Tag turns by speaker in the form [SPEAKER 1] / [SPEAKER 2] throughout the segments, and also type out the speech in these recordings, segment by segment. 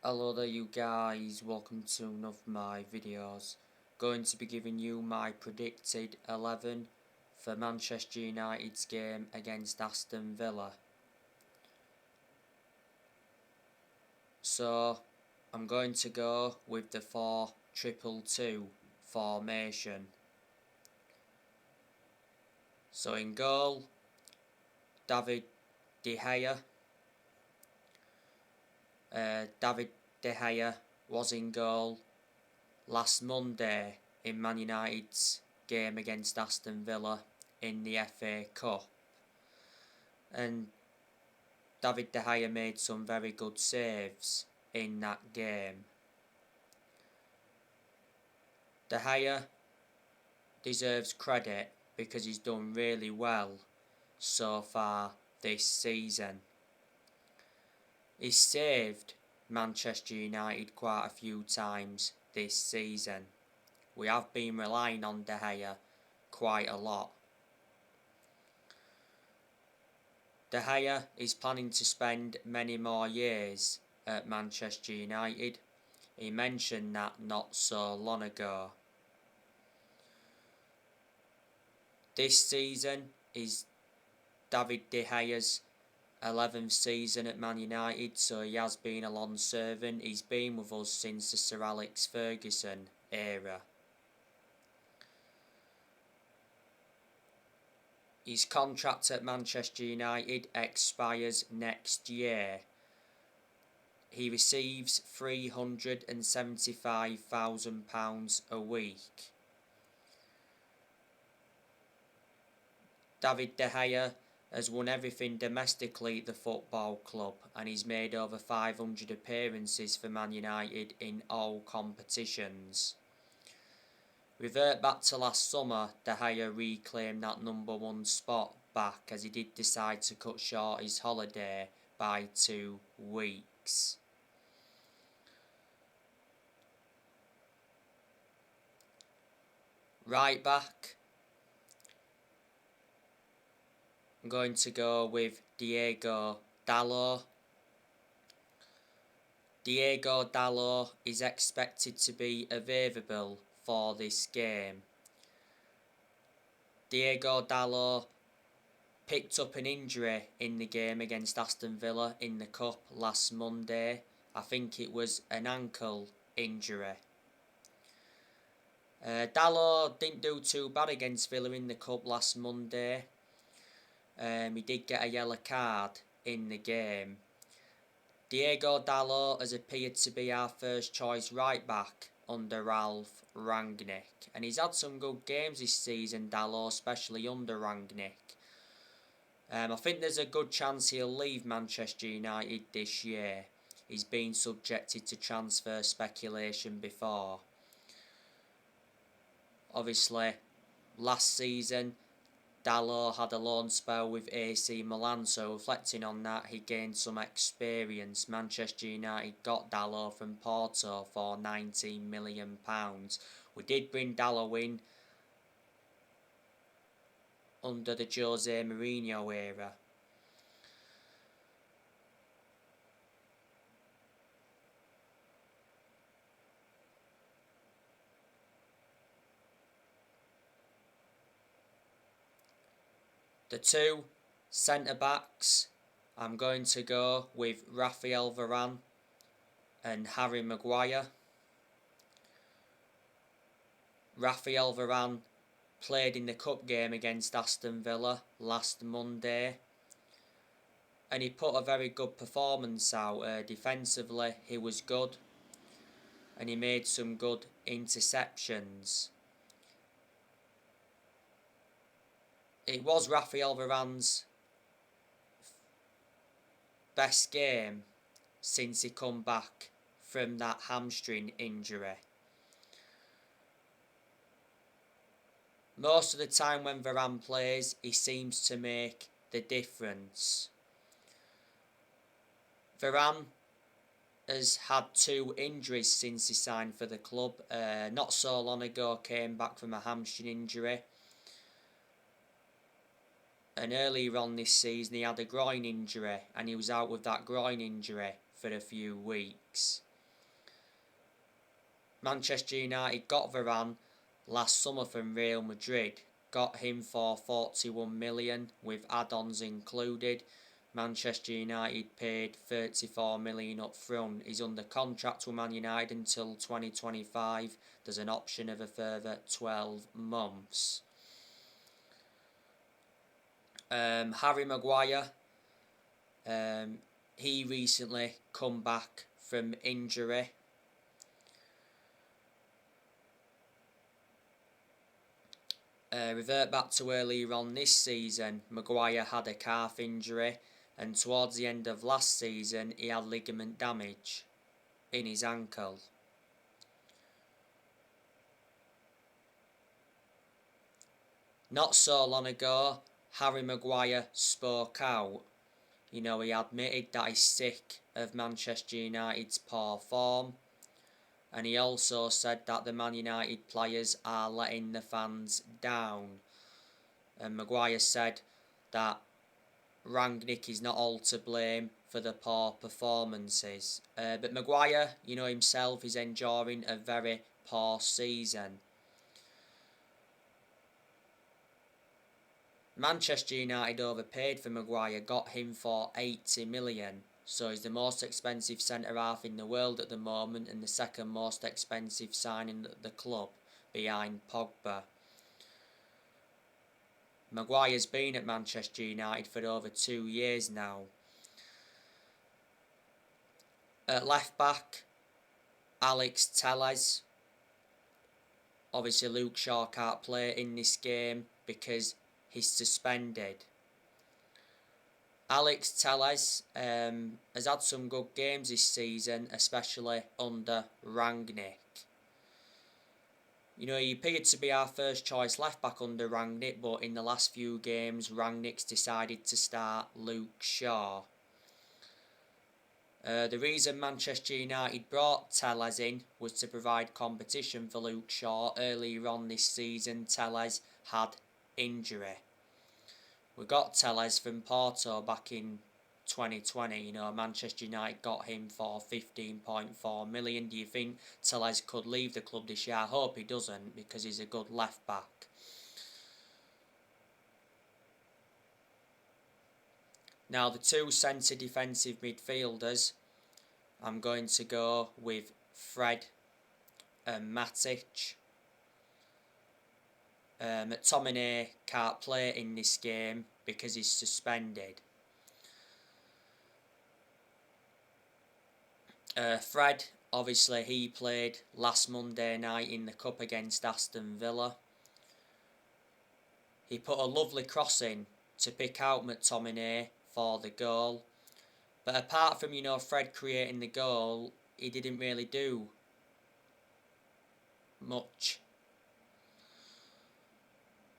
[SPEAKER 1] Hello there you guys, welcome to one of my videos. Going to be giving you my predicted 11 for Manchester United's game against Aston Villa. So I'm going to go with the 4-2-2 formation. So in goal, David De Gea. David De Gea was in goal last Monday in Man United's game against Aston Villa in the FA Cup, and David De Gea made some very good saves in that game. De Gea deserves credit because he's done really well so far this season. He's saved Manchester United quite a few times this season. We have been relying on De Gea quite a lot. De Gea is planning to spend many more years at Manchester United. He mentioned that not so long ago. This season is David De Gea's 11th season at Man United, so he has been a long servant. He's been with us since the Sir Alex Ferguson era. His contract at Manchester United expires next year. He receives £375,000 a week. David De Gea has won everything domestically at the football club, and he's made over 500 appearances for Man United in all competitions. Revert back to last summer, De Gea reclaimed that #1 spot back as he did decide to cut short his holiday by 2 weeks. Right back, I'm going to go with Diego Dalot. Diego Dalot is expected to be available for this game. Diego Dalot picked up an injury in the game against Aston Villa in the Cup last Monday. I think it was an ankle injury. Dalot didn't do too bad against Villa in the Cup last Monday. He did get a yellow card in the game. Diego Dalot has appeared to be our first choice right back under Ralph Rangnick, and he's had some good games this season, Dalot, especially under Rangnick. I think there's a good chance he'll leave Manchester United this year. He's been subjected to transfer speculation before. Obviously, last season Dalot had a loan spell with AC Milan, so reflecting on that, he gained some experience. Manchester United got Dalot from Porto for £19 million. We did bring Dalot in under the Jose Mourinho era. The two centre-backs, I'm going to go with Rafael Varan and Harry Maguire. Rafael Varan played in the cup game against Aston Villa last Monday, and he put a very good performance out. Defensively, he was good, and he made some good interceptions. It was Rafael Varan's best game since he come back from that hamstring injury. Most of the time when Varan plays, he seems to make the difference. Varan has had 2 injuries since he signed for the club. Not so long ago, came back from a hamstring injury. And earlier on this season he had a groin injury, and he was out with that groin injury for a few weeks. Manchester United got Varan last summer from Real Madrid. Got him for 41 million with add-ons included. Manchester United paid 34 million up front. He's under contract with Man United until 2025. There's an option of a further 12 months. Harry Maguire, he recently come back from injury. Revert back to earlier on this season, Maguire had a calf injury, and towards the end of last season he had ligament damage in his ankle. Not so long ago, Harry Maguire spoke out. He admitted that he's sick of Manchester United's poor form, and he also said that the Man United players are letting the fans down. And Maguire said that Rangnick is not all to blame for the poor performances. But Maguire, himself is enduring a very poor season. Manchester United overpaid for Maguire, got him for 80 million. So he's the most expensive centre-half in the world at the moment and the second most expensive signing at the club, behind Pogba. Maguire's been at Manchester United for over 2 years now. At left-back, Alex Telles. Obviously Luke Shaw can't play in this game because he's suspended. Alex Telles has had some good games this season, especially under Rangnick. He appeared to be our first choice left back under Rangnick, but in the last few games Rangnick's decided to start Luke Shaw. The reason Manchester United brought Telles in was to provide competition for Luke Shaw. Earlier on this season Telles had injury. We got Telles from Porto back in 2020. Manchester United got him for 15.4 million. Do you think Telles could leave the club this year? I hope he doesn't, because he's a good left back. Now the two centre defensive midfielders, I'm going to go with Fred and Matic. McTominay can't play in this game because he's suspended. Fred, obviously he played last Monday night in the Cup against Aston Villa. He put a lovely cross in to pick out McTominay for the goal. But apart from, Fred creating the goal, he didn't really do much.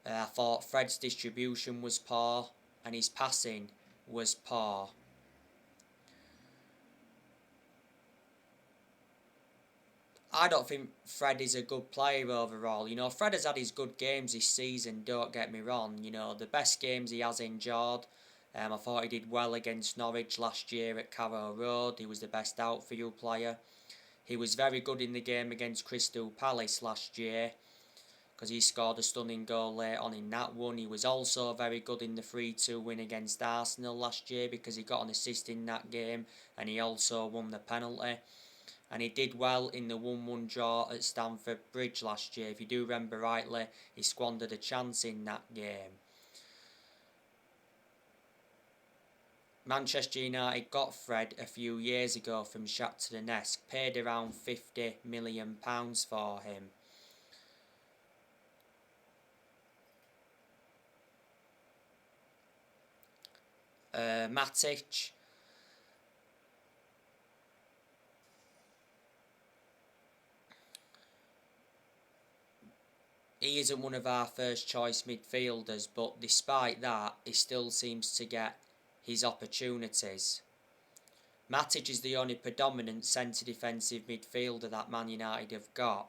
[SPEAKER 1] I thought Fred's distribution was poor and his passing was poor. I don't think Fred is a good player overall. Fred has had his good games this season, don't get me wrong. The best games he has endured. I thought he did well against Norwich last year at Carrow Road. He was the best outfield player. He was very good in the game against Crystal Palace last year, because he scored a stunning goal late on in that one. He was also very good in the 3-2 win against Arsenal last year, because he got an assist in that game and he also won the penalty. And he did well in the 1-1 draw at Stamford Bridge last year. If you do remember rightly, he squandered a chance in that game. Manchester United got Fred a few years ago from Shakhtar Donetsk, paid around £50 million for him. Matic. He isn't one of our first choice midfielders, but despite that, he still seems to get his opportunities. Matic is the only predominant centre defensive midfielder that Man United have got.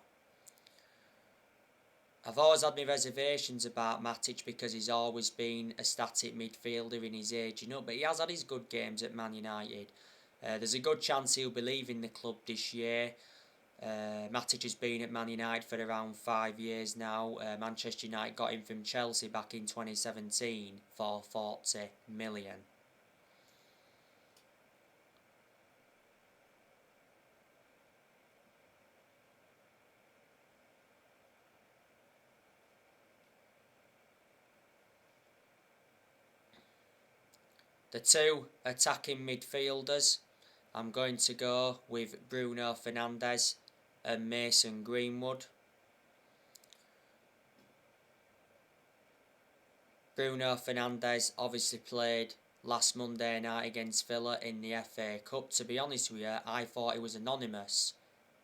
[SPEAKER 1] I've always had my reservations about Matic because he's always been a static midfielder in his age, but he has had his good games at Man United. There's a good chance he'll be leaving the club this year. Matic has been at Man United for around 5 years now. Manchester United got him from Chelsea back in 2017 for 40 million. The two attacking midfielders, I'm going to go with Bruno Fernandez and Mason Greenwood. Bruno Fernandez obviously played last Monday night against Villa in the FA Cup. To be honest with you, I thought he was anonymous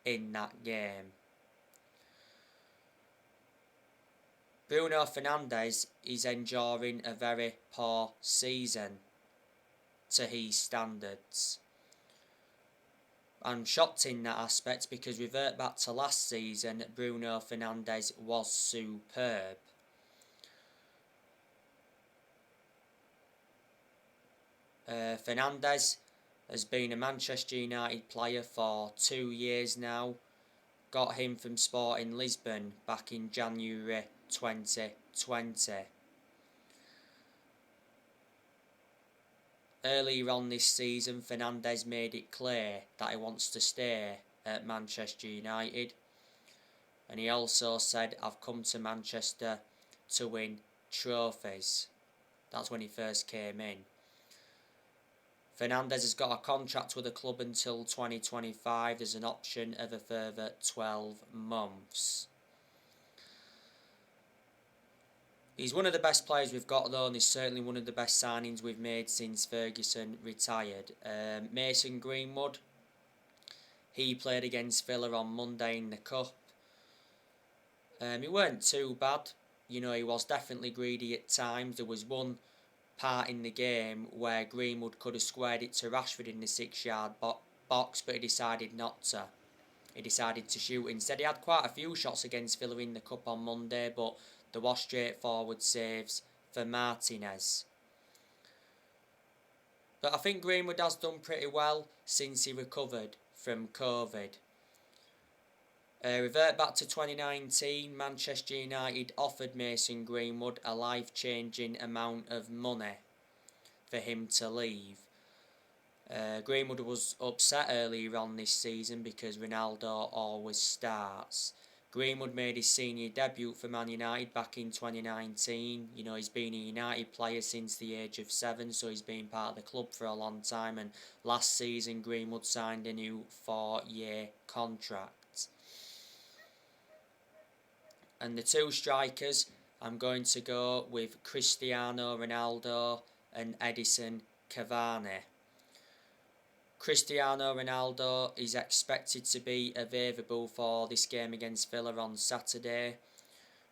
[SPEAKER 1] in that game. Bruno Fernandez is enduring a very poor season to his standards. I'm shocked in that aspect because revert back to last season, Bruno Fernandez was superb. Fernandez has been a Manchester United player for 2 years now. Got him from Sporting Lisbon back in January 2020. Earlier on this season, Fernandez made it clear that he wants to stay at Manchester United. And he also said, "I've come to Manchester to win trophies." That's when he first came in. Fernandez has got a contract with the club until 2025. There's an option of a further 12 months. He's one of the best players we've got though, and he's certainly one of the best signings we've made since Ferguson retired. Mason Greenwood, he played against Villa on Monday in the Cup. He weren't too bad. You know, he was definitely greedy at times. There was one part in the game where Greenwood could have squared it to Rashford in the 6-yard box, but he decided not to. He decided to shoot instead. He had quite a few shots against Villa in the Cup on Monday, but there was straightforward saves for Martinez. But I think Greenwood has done pretty well since he recovered from COVID. Revert back to 2019, Manchester United offered Mason Greenwood a life-changing amount of money for him to leave. Greenwood was upset earlier on this season because Ronaldo always starts. Greenwood made his senior debut for Man United back in 2019. You know, he's been a United player since the age of 7, so he's been part of the club for a long time. And last season, Greenwood signed a new 4-year contract. And the two strikers, I'm going to go with Cristiano Ronaldo and Edison Cavani. Cristiano Ronaldo is expected to be available for this game against Villa on Saturday.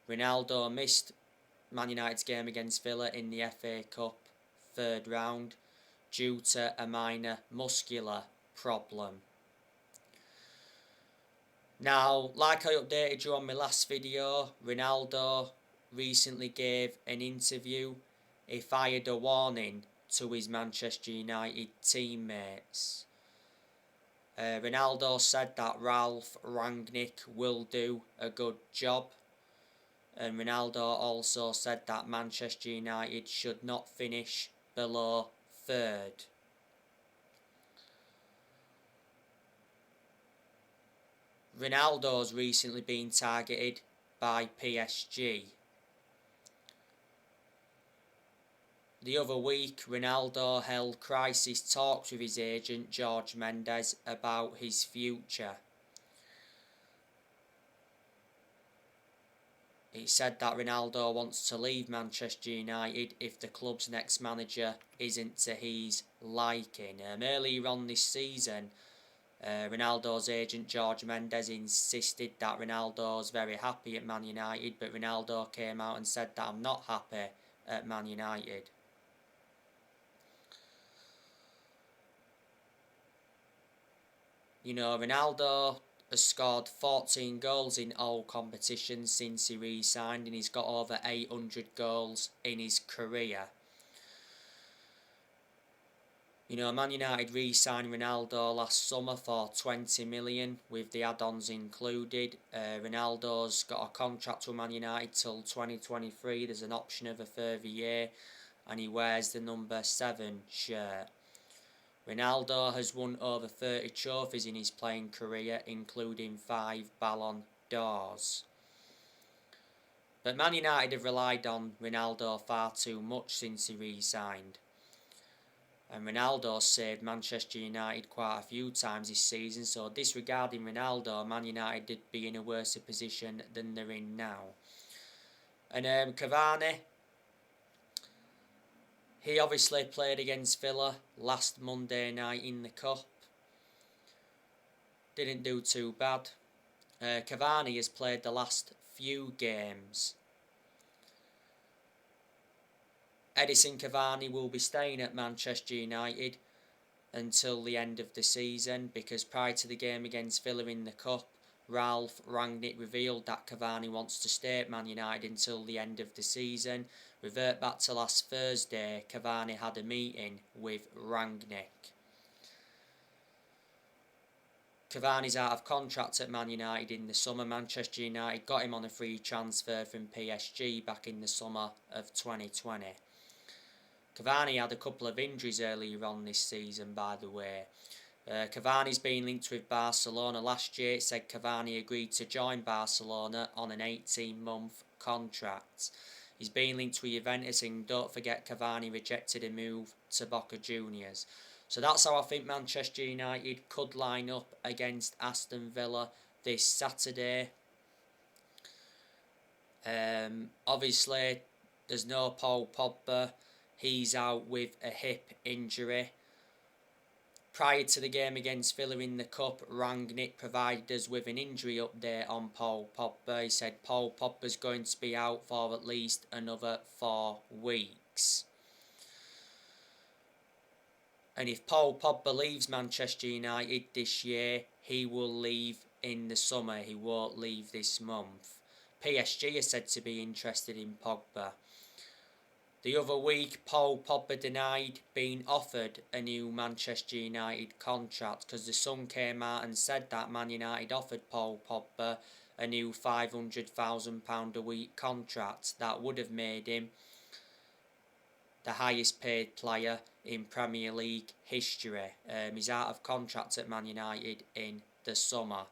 [SPEAKER 1] Ronaldo missed Man United's game against Villa in the FA Cup 3rd round due to a minor muscular problem. Now, like I updated you on my last video, Ronaldo recently gave an interview. He fired a warning to his Manchester United teammates. Ronaldo said that Ralf Rangnick will do a good job. And Ronaldo also said that Manchester United should not finish below 3rd. Ronaldo's recently been targeted by PSG. The other week, Ronaldo held crisis talks with his agent Jorge Mendes about his future. He said that Ronaldo wants to leave Manchester United if the club's next manager isn't to his liking. Earlier on this season, Ronaldo's agent Jorge Mendes insisted that Ronaldo's very happy at Man United, but Ronaldo came out and said that I'm not happy at Man United. You know, Ronaldo has scored 14 goals in all competitions since he re-signed, and he's got over 800 goals in his career. You know, Man United re-signed Ronaldo last summer for 20 million with the add-ons included. Ronaldo's got a contract with Man United till 2023. There's an option of a further year, and he wears the number 7 shirt. Ronaldo has won over 30 trophies in his playing career, including 5 Ballon d'Ors. But Man United have relied on Ronaldo far too much since he re-signed. And Ronaldo saved Manchester United quite a few times this season, so disregarding Ronaldo, Man United did be in a worse position than they're in now. And Cavani, he obviously played against Villa last Monday night in the Cup. Didn't do too bad. Cavani has played the last few games. Edison Cavani will be staying at Manchester United until the end of the season, because prior to the game against Villa in the Cup, Ralf Rangnick revealed that Cavani wants to stay at Man United until the end of the season. Revert back to last Thursday, Cavani had a meeting with Rangnick. Cavani's out of contract at Man United in the summer. Manchester United got him on a free transfer from PSG back in the summer of 2020. Cavani had a couple of injuries earlier on this season, by the way. Cavani's been linked with Barcelona. Last year it said Cavani agreed to join Barcelona on an 18-month contract. He's been linked with Juventus, and don't forget Cavani rejected a move to Boca Juniors. So that's how I think Manchester United could line up against Aston Villa this Saturday. Obviously, there's no Paul Pogba. He's out with a hip injury. Prior to the game against Villa in the Cup, Rangnick provided us with an injury update on Paul Pogba. He said Paul Pogba's going to be out for at least another 4 weeks. And if Paul Pogba leaves Manchester United this year, he will leave in the summer. He won't leave this month. PSG are said to be interested in Pogba. The other week, Paul Pogba denied being offered a new Manchester United contract, because the Sun came out and said that Man United offered Paul Pogba a new £500,000 a week contract that would have made him the highest paid player in Premier League history. He's out of contract at Man United in the summer.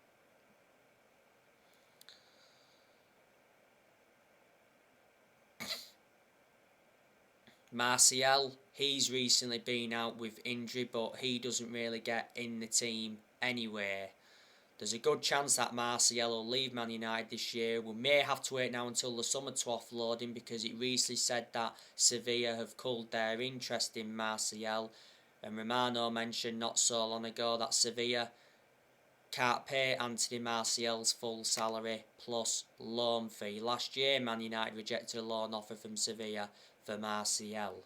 [SPEAKER 1] Martial, he's recently been out with injury, but he doesn't really get in the team anyway. There's a good chance that Martial will leave Man United this year. We may have to wait now until the summer to offload him, because it recently said that Sevilla have culled their interest in Martial. And Romano mentioned not so long ago that Sevilla can't pay Anthony Martial's full salary plus loan fee. Last year, Man United rejected a loan offer from Sevilla for Martial.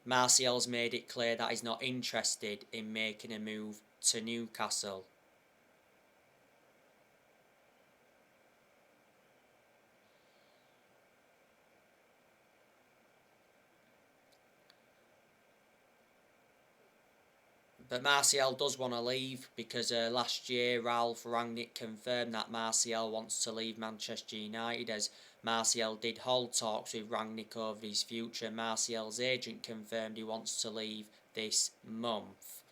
[SPEAKER 1] Martial's made it clear that he's not interested in making a move to Newcastle. But Martial does want to leave, because last year Ralf Rangnick confirmed that Martial wants to leave Manchester United, as Martial did hold talks with Rangnick over his future. Martial's agent confirmed he wants to leave this month.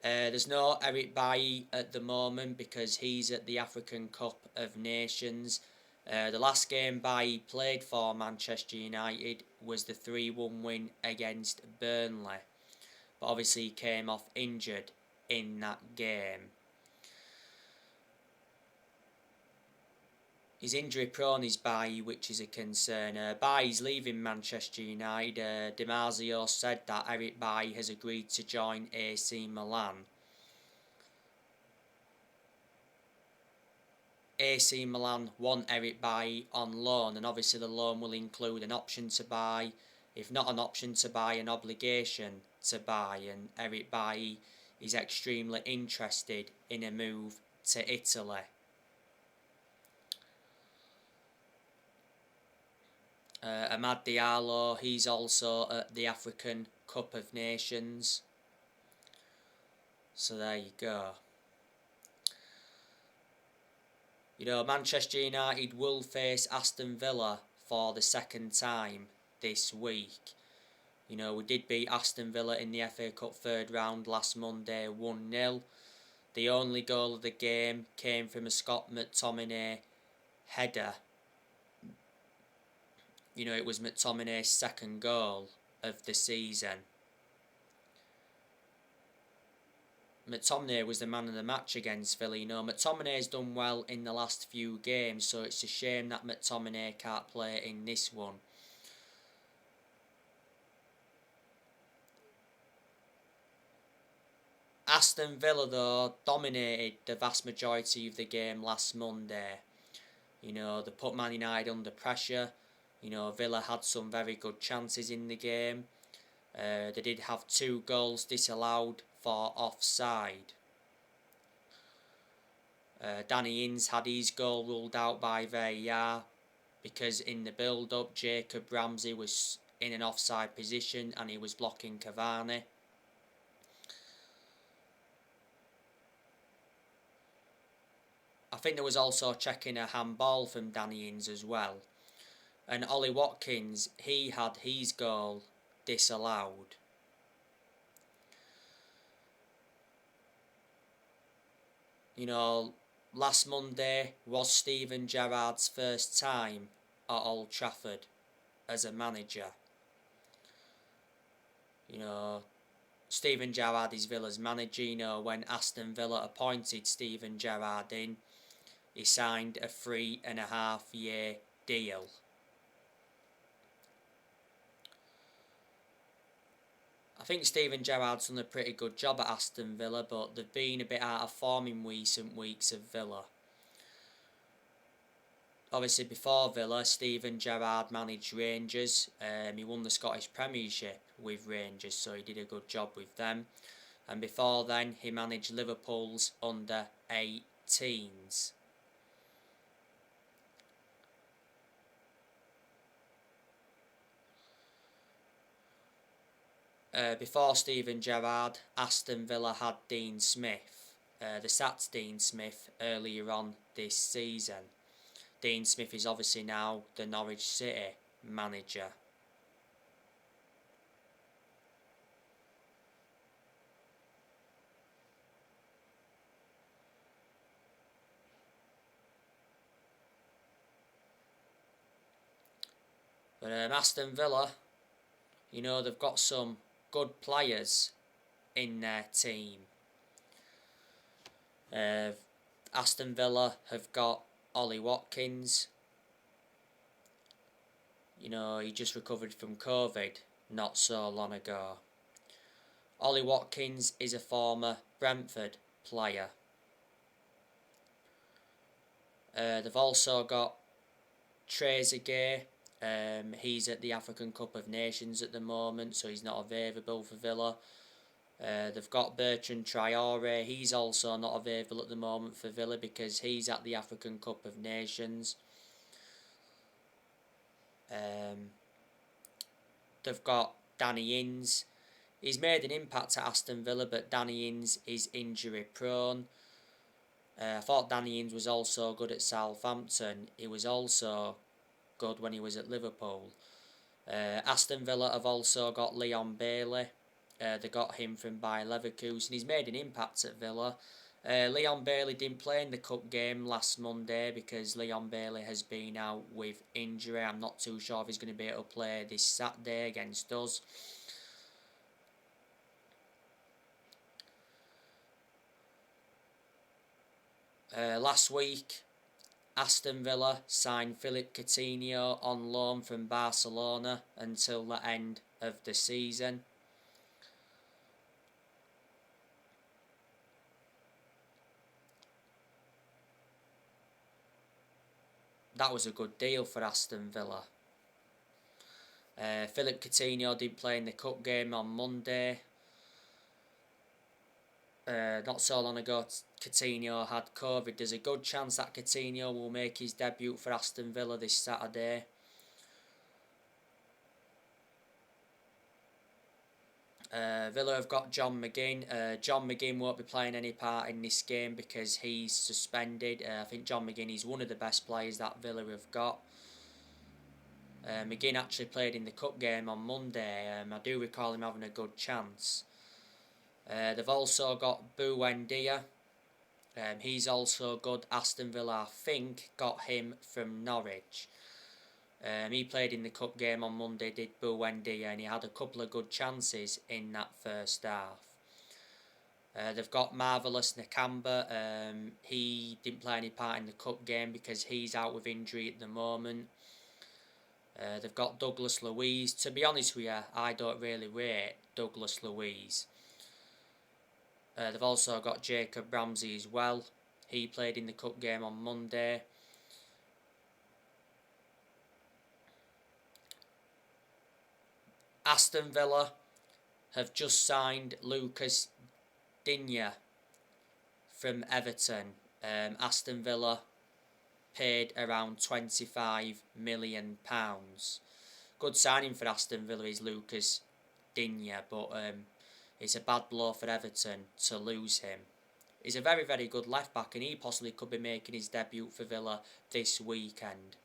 [SPEAKER 1] There's no Eric Bailly at the moment, because he's at the African Cup of Nations. The last game Bailly played for Manchester United was the 3-1 win against Burnley. But obviously he came off injured in that game. He's injury prone, is Bailly, which is a concern. Bailly's leaving Manchester United. Di Marzio said that Eric Bailly has agreed to join AC Milan. AC Milan want Eric Bailly on loan, and obviously the loan will include an option to buy, if not an option to buy, an obligation to buy, and Eric Bailly is extremely interested in a move to Italy. Amad Diallo, he's also at the African Cup of Nations. So there you go. You know, Manchester United will face Aston Villa for the second time this week. You know, we did beat Aston Villa in the FA Cup third round last Monday 1-0. The only goal of the game came from a Scott McTominay header. You know, it was McTominay's second goal of the season. McTominay was the man of the match against Villa. You know, McTominay's done well in the last few games, so it's a shame that McTominay can't play in this one. Aston Villa, though, dominated the vast majority of the game last Monday. You know, they put Man United under pressure. You know, Villa had some very good chances in the game. They did have 2 goals disallowed for offside. Danny Ings had his goal ruled out by VAR because in the build-up Jacob Ramsey was in an offside position and he was blocking Cavani. I think there was also checking a handball from Danny Ings as well. And Ollie Watkins, he had his goal disallowed. You know, last Monday was Steven Gerrard's first time at Old Trafford as a manager. You know, Steven Gerrard is Villa's manager. You know, when Aston Villa appointed Steven Gerrard in, he signed a 3.5-year deal. I think Steven Gerrard's done a pretty good job at Aston Villa, but they've been a bit out of form in recent weeks of Villa. Obviously, before Villa, Steven Gerrard managed Rangers. He won the Scottish Premiership with Rangers, so he did a good job with them. And before then, he managed Liverpool's under-18s. Before Steven Gerrard, Aston Villa had Dean Smith. They sacked Dean Smith earlier on this season. Dean Smith is obviously now the Norwich City manager. But Aston Villa, you know, they've got some good players in their team. Aston Villa have got Ollie Watkins. You know, he just recovered from COVID not so long ago. Ollie Watkins is a former Brentford player. They've also got Trezeguet. He's at the African Cup of Nations at the moment, so he's not available for Villa. They've got Bertrand Traore. He's also not available at the moment for Villa because he's at the African Cup of Nations. They've got Danny Ings. He's made an impact at Aston Villa, but Danny Ings is injury prone. I thought Danny Ings was also good at Southampton. He was also good when he was at Liverpool. Aston Villa have also got Leon Bailey. They got him from Bayer Leverkusen. He's made an impact at Villa. Leon Bailey didn't play in the cup game last Monday because Leon Bailey has been out with injury. I'm not too sure if he's going to be able to play this Saturday against us. Last week, Aston Villa signed Philippe Coutinho on loan from Barcelona until the end of the season. That was a good deal for Aston Villa. Philippe Coutinho didn't play in the cup game on Monday. Not so long ago, Coutinho had COVID. There's a good chance that Coutinho will make his debut for Aston Villa this Saturday. Villa have got John McGinn. John McGinn won't be playing any part in this game because he's suspended. I think John McGinn is one of the best players that Villa have got. McGinn actually played in the cup game on Monday. I do recall him having a good chance. They've also got Buendia. He's also good. Aston Villa, I think, got him from Norwich. He played in the cup game on Monday, did Buendia, and he had a couple of good chances in that first half. They've got Marvellous Nakamba. He didn't play any part in the cup game because he's out with injury at the moment. They've got Douglas Luiz. To be honest with you, I don't really rate Douglas Luiz. They've also got Jacob Ramsey as well. He played in the cup game on Monday. Aston Villa have just signed Lucas Digne from Everton. Aston Villa paid around £25 million. Good signing for Aston Villa is Lucas Digne, but it's a bad blow for Everton to lose him. He's a very, very good left back, and he possibly could be making his debut for Villa this weekend.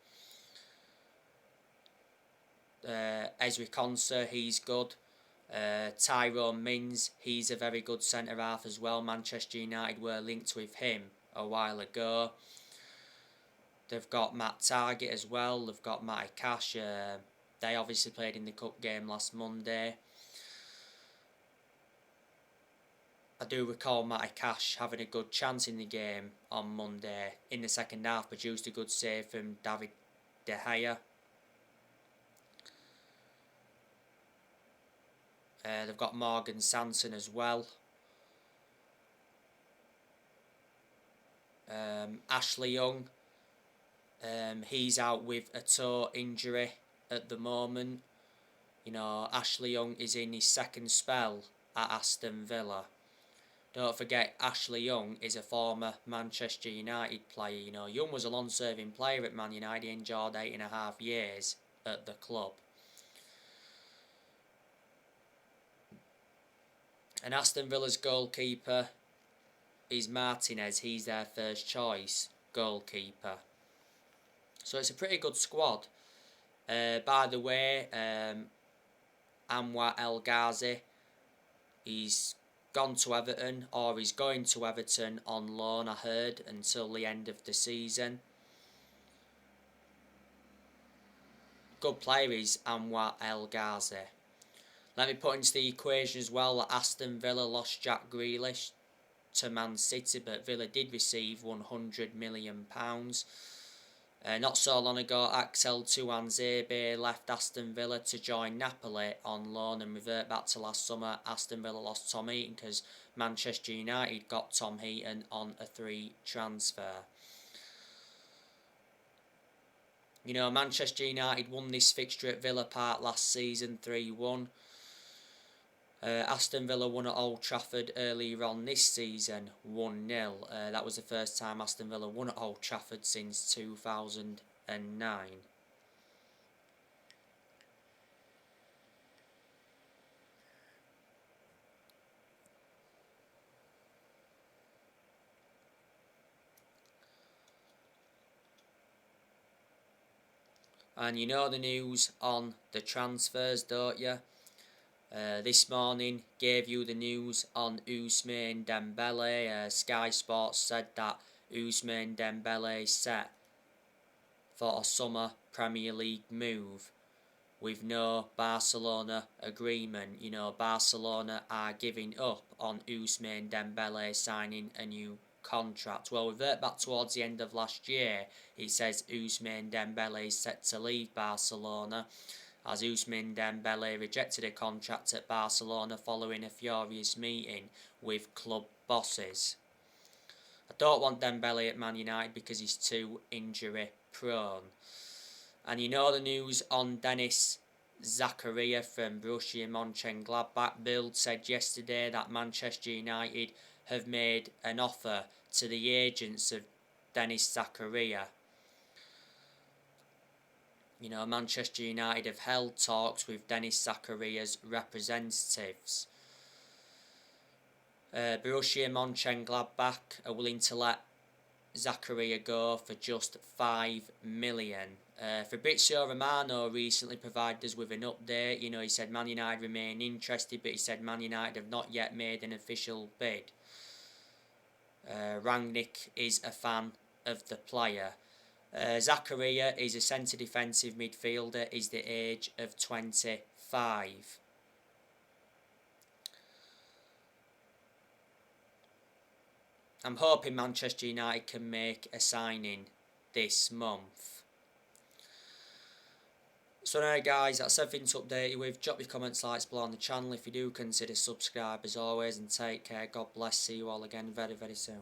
[SPEAKER 1] Ezri Konsa, he's good. Tyrone Mings, he's a very good centre-half as well. Manchester United were linked with him a while ago. They've got Matt Targett as well. They've got Matty Cash. They obviously played in the cup game last Monday. I do recall Matty Cash having a good chance in the game on Monday. In the second half, produced a good save from David De Gea. They've got Morgan Sanson as well. Ashley Young. He's out with a toe injury at the moment. You know, Ashley Young is in his second spell at Aston Villa. Don't forget, Ashley Young is a former Manchester United player. You know, Young was a long-serving player at Man United. He enjoyed 8.5 years at the club. And Aston Villa's goalkeeper is Martinez. He's their first choice goalkeeper. So it's a pretty good squad. By the way, Anwar El Ghazi, he's gone to Everton, or he's going to Everton on loan, I heard, until the end of the season. Good player is Anwar El Ghazi. Let me put into the equation as well that Aston Villa lost Jack Grealish to Man City, but Villa did receive £100 million. Not so long ago, Axel Tuanzebe left Aston Villa to join Napoli on loan and revert back to last summer. Aston Villa lost Tom Heaton because Manchester United got Tom Heaton on a free transfer. You know, Manchester United won this fixture at Villa Park last season 3-1. Aston Villa won at Old Trafford earlier on this season 1-0. That was the first time Aston Villa won at Old Trafford since 2009. And you know the news on the transfers, don't you? This morning gave you the news on Ousmane Dembele. Sky Sports said that Ousmane Dembele is set for a summer Premier League move with no Barcelona agreement. You know, Barcelona are giving up on Ousmane Dembele signing a new contract. Well, revert back towards the end of last year, it says Ousmane Dembele is set to leave Barcelona, as Ousmane Dembele rejected a contract at Barcelona following a furious meeting with club bosses. I don't want Dembele at Man United because he's too injury prone. And you know the news on Dennis Zakaria from Borussia Mönchengladbach. Bild said yesterday that Manchester United have made an offer to the agents of Dennis Zakaria. You know, Manchester United have held talks with Dennis Zakaria's representatives. Borussia Mönchengladbach are willing to let Zakaria go for just 5 million. Fabrizio Romano recently provided us with an update. You know, he said Man United remain interested, but he said Man United have not yet made an official bid. Rangnick is a fan of the player. Zakaria is a centre defensive midfielder. Is the age of 25. I'm hoping Manchester United can make a signing this month. So anyway guys, that's everything to update you with. Drop your comments, likes below on the channel if you do consider subscribe as always, and take care. God bless. See you all again very, very soon.